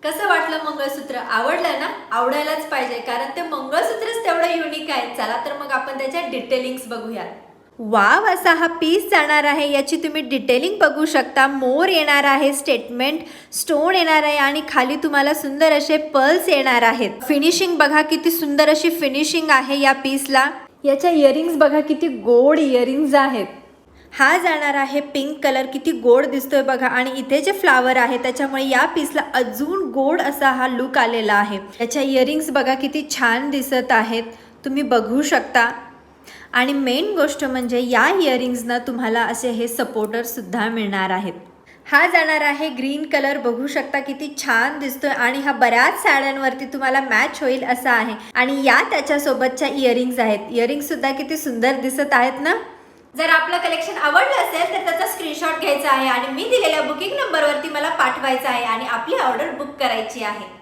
कसं वाटलं मंगळसूत्र? आवडलं ना? आवडायलाच पाहिजे कारण ते मंगळसूत्रच तेवढं युनिक आहे. चला तर मग आपण त्याच्या डिटेलिंग्स बघूयात. वाव, असा हा पीस जाणार आहे. याची तुम्ही डिटेलिंग बघू शकता. मोर येणार आहे, स्टेटमेंट स्टोन येणार आहे आणि खाली तुम्हाला सुंदर असे पर्ल्स येणार आहेत. फिनिशिंग बघा, किती सुंदर अशी फिनिशिंग आहे या पीसला. याच्या इयरिंग्स बघा, किती गोड इयरिंग्स आहेत. हा जाणार आहे पिंक कलर, किती गोड दिसतोय बघा. आणि इथे जे फ्लावर आहे त्याच्यामुळे या पीसला अजून गोड असा हा लुक आलेला आहे. याच्या इयरिंग्स बघा, किती छान दिसत आहेत, तुम्ही बघू शकता. आणि मेन गोष्ट म्हणजे या इयरिंग्सना तुम्हाला असे हे सपोर्टर सुद्धा मिळणार आहेत. हा जाणार आहे ग्रीन कलर, बघू शकता किती छान दिसतोय आणि हा बऱ्याच साड्यांवरती तुम्हाला मॅच होईल असा आहे. आणि या त्याच्यासोबतच्या इयरिंग्स आहेत. इयरिंग्स सुद्धा किती सुंदर दिसत आहेत ना. जर आपलं कलेक्शन आवडलं असेल तर त्याचा स्क्रीनशॉट घ्यायचा आहे आणि मी दिलेल्या बुकिंग नंबरवरती मला पाठवायचा आहे आणि आपली ऑर्डर बुक करायची आहे.